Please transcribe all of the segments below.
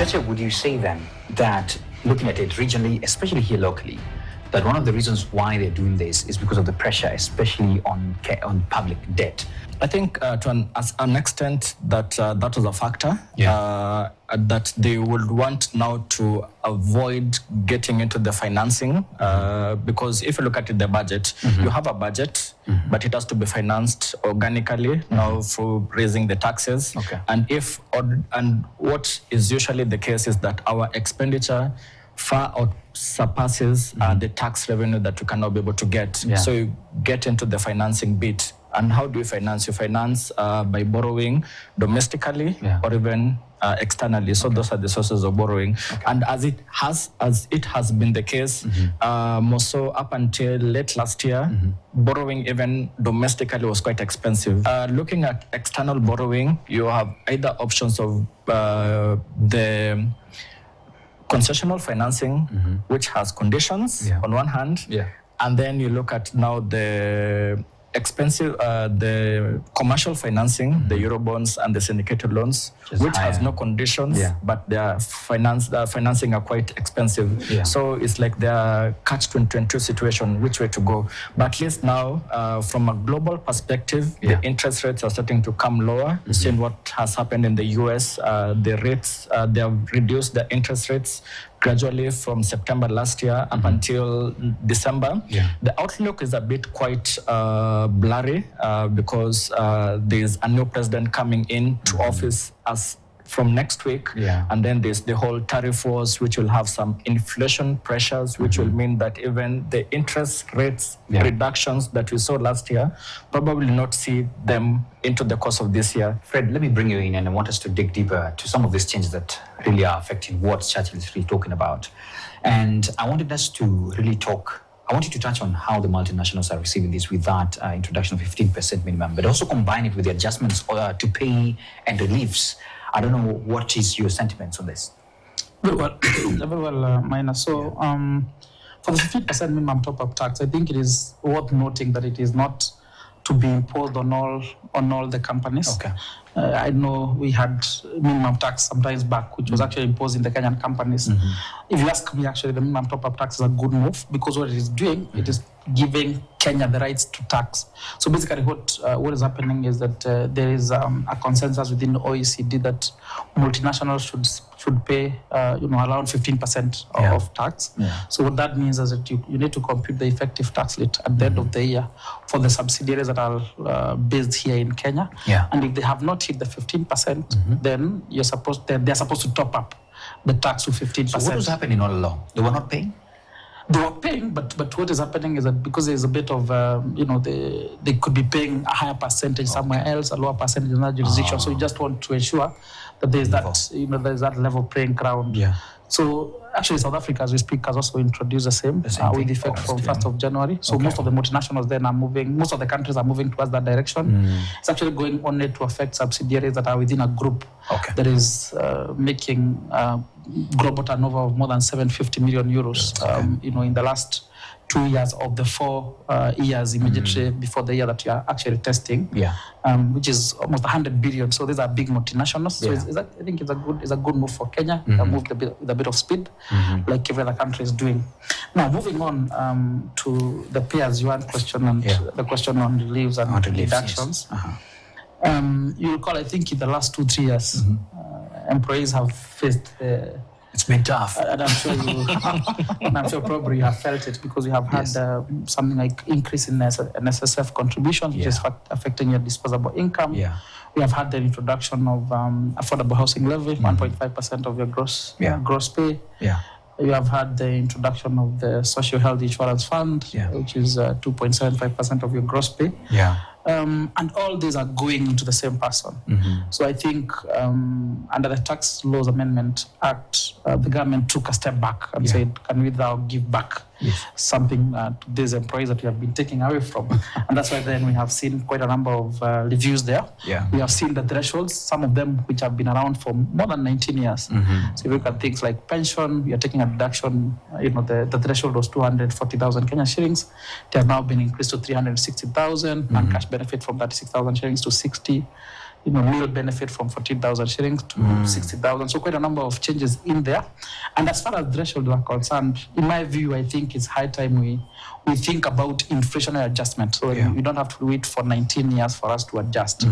Chacha, would you say then that looking at it regionally, especially here locally, that one of the reasons why they're doing this is because of the pressure, especially on public debt? I think to an extent that that was a factor, that they would want now to avoid getting into the financing, because if you look at it, the budget, you have a budget, but it has to be financed organically now for raising the taxes. And what is usually the case is that our expenditure far surpasses the tax revenue that you cannot be able to get. So you get into the financing bit. And how do you finance? You finance by borrowing domestically or even externally. So those are the sources of borrowing. And as it has been the case, more so up until late last year, borrowing even domestically was quite expensive. Looking at external borrowing, you have either options of the concessional financing, which has conditions on one hand, and then you look at now the expensive, the commercial financing, the Eurobonds and the syndicated loans, which has no conditions, but their financing are quite expensive. So it's like the catch-22 situation, which way to go. But at least now, from a global perspective, the interest rates are starting to come lower. You've seen what has happened in the US. The rates, they have reduced the interest rates gradually from September last year up until December. The outlook is a bit quite blurry because there's a new president coming into office as from next week. And then there's the whole tariff wars, which will have some inflation pressures, which will mean that even the interest rates reductions that we saw last year, probably not see them into the course of this year. Fred, let me bring you in, and I want us to dig deeper to some of these changes that really are affecting what Churchill is really talking about. And I wanted us to really talk, I want you to touch on how the multinationals are receiving this with that introduction of 15% minimum, but also combine it with the adjustments to pay and reliefs. I don't know, what is your sentiments on this? Very well, Minor. So for the 15% minimum top-up tax, I think it is worth noting that it is not to be imposed on all the companies. I know we had minimum tax sometimes back, which was actually imposed in the Kenyan companies. If you ask me, actually, the minimum top-up tax is a good move because what it is doing, it is giving Kenya the rights to tax. So basically what is happening is that there is a consensus within the OECD that multinationals should pay around 15% of tax. So what that means is that you need to compute the effective tax rate at the end of the year for the subsidiaries that are based here in Kenya. And if they have not hit the 15%, then they're supposed to top up the tax to 15%. So what was happening all along? They were not paying? They were paying, but what is happening is that because there's a bit of, they could be paying a higher percentage somewhere else, a lower percentage in that jurisdiction. So we just want to ensure that there's there's that level playing ground. So actually, South Africa, as we speak, has also introduced the same with effect from 1st of January. So most of the multinationals then are moving, most of the countries are moving towards that direction. It's actually going only to affect subsidiaries that are within a group that is making global turnover of more than 750 million euros. In the last 2 years of the 4 years immediately before the year that you are actually testing, which is almost 100 billion. So these are big multinationals. So I think it's a good move for Kenya. Moved with a bit of speed, like every other country is doing. Now moving on to the pay-as-you-earn question and the question on reliefs and deductions. You recall, I think in the last 2-3 years, employees have faced. It's been tough. And I'm sure probably you have felt it because we have had something like increase in NSSF contributions, which is affecting your disposable income. We have had the introduction of affordable housing levy, 1.5% of your gross pay. You have had the introduction of the social health insurance fund, which is 2.75% of your gross pay. And all these are going into the same person. So I think under the Tax Laws Amendment Act, the government took a step back and said, can we now give back something to these employees that we have been taking away from? And that's why then we have seen quite a number of reviews there. We have seen the thresholds, some of them which have been around for more than 19 years. So if you look at things like pension, we are taking a deduction, the threshold was 240,000 Kenya shillings. They have now been increased to 360,000, and cash benefit from 36,000 shillings to 60. meal benefit from 14,000 shillings to 60,000. So quite a number of changes in there. And as far as thresholds are concerned, in my view, I think it's high time we think about inflationary adjustment. So we don't have to wait for 19 years for us to adjust.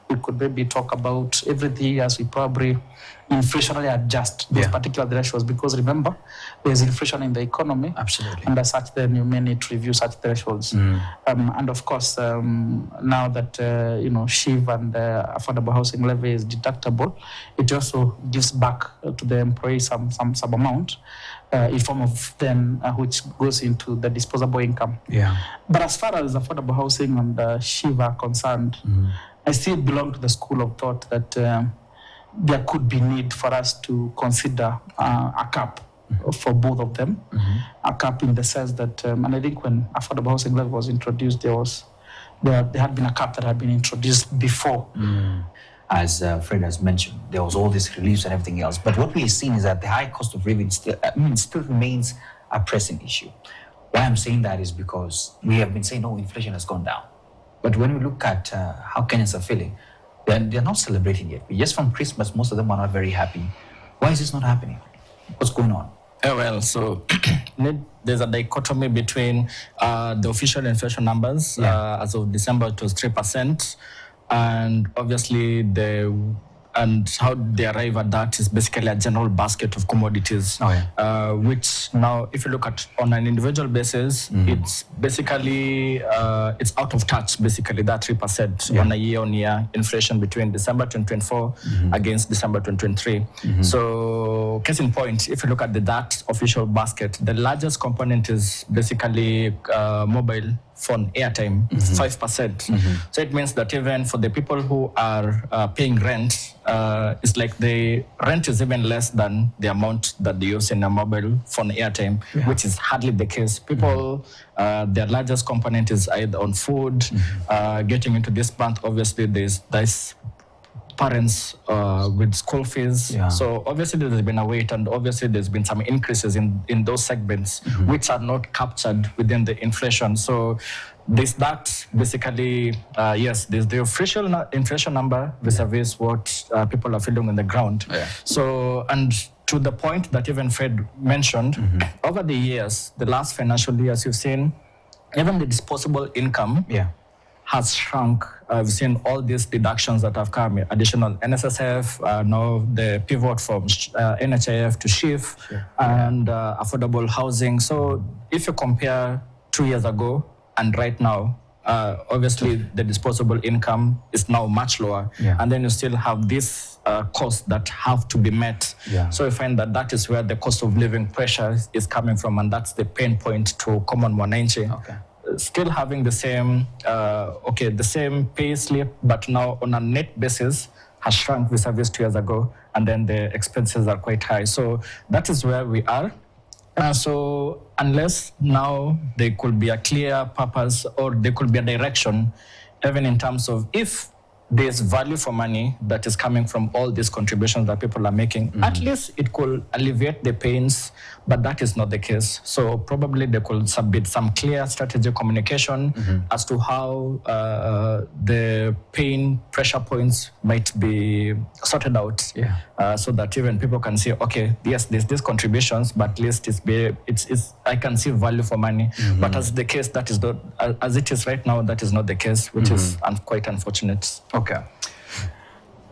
We could maybe talk about every 3 years we probably inflationary adjust those particular thresholds, because remember, there's inflation in the economy. Absolutely. And as such, then you may need to review such thresholds. And of course, now that SHIV and affordable housing levy is deductible, it also gives back to the employee some amount in form of then which goes into the disposable income. But as far as affordable housing and SHIV are concerned, I still belong to the school of thought that there could be need for us to consider a cap for both of them. A cap in the sense that, and I think when affordable housing levy was introduced, there had been a cap that had been introduced before. As Fred has mentioned, there was all these reliefs and everything else. But what we are seeing is that the high cost of living still remains a pressing issue. Why I'm saying that is because we have been saying, inflation has gone down. But when we look at how Kenyans are feeling, they're not celebrating yet. Just from Christmas, most of them are not very happy. Why is this not happening? What's going on? So there's a dichotomy between the official inflation numbers. As of December, it was 3%. And obviously, how they arrive at that is basically a general basket of commodities, which now, if you look at on an individual basis, it's basically, it's out of touch, basically, that 3% on a year-on-year inflation between December 2024 against December 2023. So, case in point, if you look at that official basket, the largest component is basically mobile phone airtime, 5%. So it means that even for the people who are paying rent, it's like the rent is even less than the amount that they use in a mobile phone airtime, which is hardly the case. People, their largest component is either on food. Getting into this month, obviously there's parents with school fees. So obviously there's been a weight, and obviously there's been some increases in those segments which are not captured within the inflation. So there's that basically, there's the official inflation number vis-a-vis what people are feeling on the ground. So, and to the point that even Fred mentioned, over the years, the last financial years, you've seen even the disposable income has shrunk. We've seen all these deductions that have come, additional NSSF, now the pivot from NHIF to SHIF, and affordable housing. So if you compare 2 years ago and right now, obviously the disposable income is now much lower. And then you still have this costs that have to be met. So you find that is where the cost of living pressure is coming from, and that's the pain point to common mwananchi. Still having the same the same pay slip, but now on a net basis has shrunk vis-a-vis 2 years ago, and then the expenses are quite high. So that is where we are. So unless now there could be a clear purpose, or there could be a direction, even in terms of if there's value for money that is coming from all these contributions that people are making, at least it could alleviate the pains, but that is not the case. So probably they could submit some clear strategic communication as to how the pain pressure points might be sorted out, so that even people can say, okay, yes, there's these contributions, but at least it's I can see value for money. But as the case, that is not, as it is right now, that is not the case, which is quite unfortunate. Okay.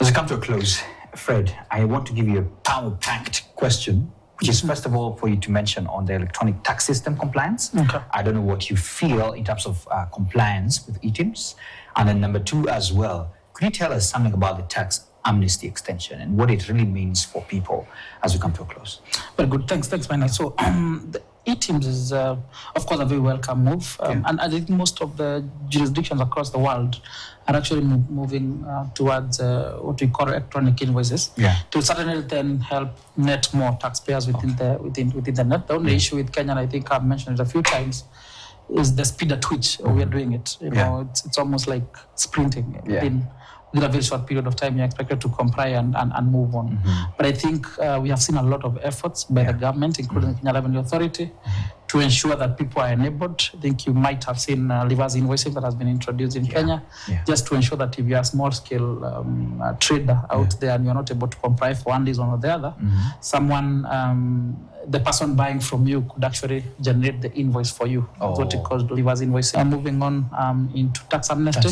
As we come to a close, Fred, I want to give you a power-packed question, which is first of all for you to mention on the electronic tax system compliance. I don't know what you feel in terms of compliance with ETIMS. And then number two as well, could you tell us something about the tax amnesty extension and what it really means for people as we come to a close? Very good. Thanks, Maina. So the ETIMS is, of course, a very welcome move. And I think most of the jurisdictions across the world are actually moving towards what we call electronic invoices to certainly then help net more taxpayers within the net. The only issue with Kenya, and I think I've mentioned it a few times, is the speed at which we are doing it. You know, it's almost like sprinting. Within a very short period of time, you're expected to comply and move on. But I think we have seen a lot of efforts by the government, including the Kenya Revenue Authority, to ensure that people are enabled. I think you might have seen reverse invoicing that has been introduced in Kenya, just to ensure that if you are a small-scale trader out there and you're not able to comply for one reason or the other, someone, the person buying from you could actually generate the invoice for you. That's what it calls reverse invoicing. Moving on into tax amnesty,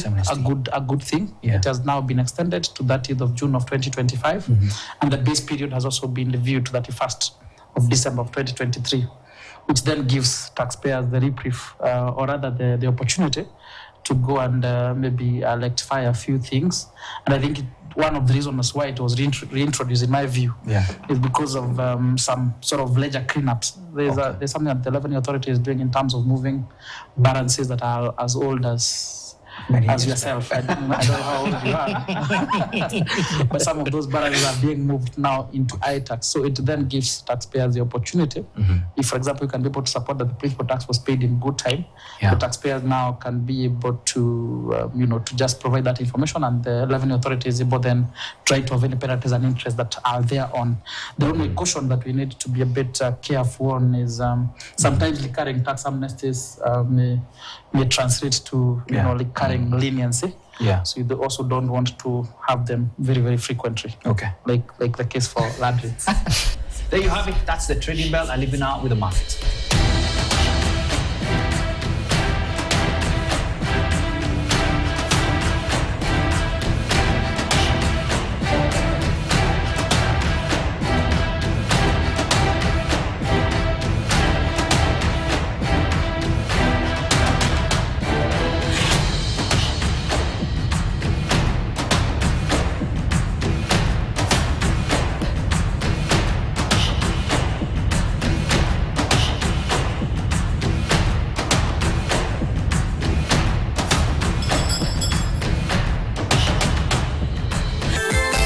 a good thing. It has now been extended to 30th of June of 2025, and the base period has also been reviewed to 31st of December of 2023, which then gives taxpayers the reprieve, or rather the opportunity to go and maybe rectify a few things. And I think one of the reasons why it was reintroduced, in my view, is because of some sort of ledger cleanups. There's something that the Revenue Authority is doing in terms of moving balances that are as old as yourself. I don't know how old you are. But some of those balances are being moved now into iTax. So it then gives taxpayers the opportunity. If, for example, you can be able to support that the principal tax was paid in good time, the taxpayers now can be able to, to just provide that information, and the Revenue Authority is able then try to avail penalties and interest that are there on. The only caution that we need to be a bit careful on is sometimes recurring tax amnesties may translate to, recurring leniency. So you also don't want to have them very, very frequently. Like the case for Landry. There you have it. That's the trading bell. I leave you now with the market.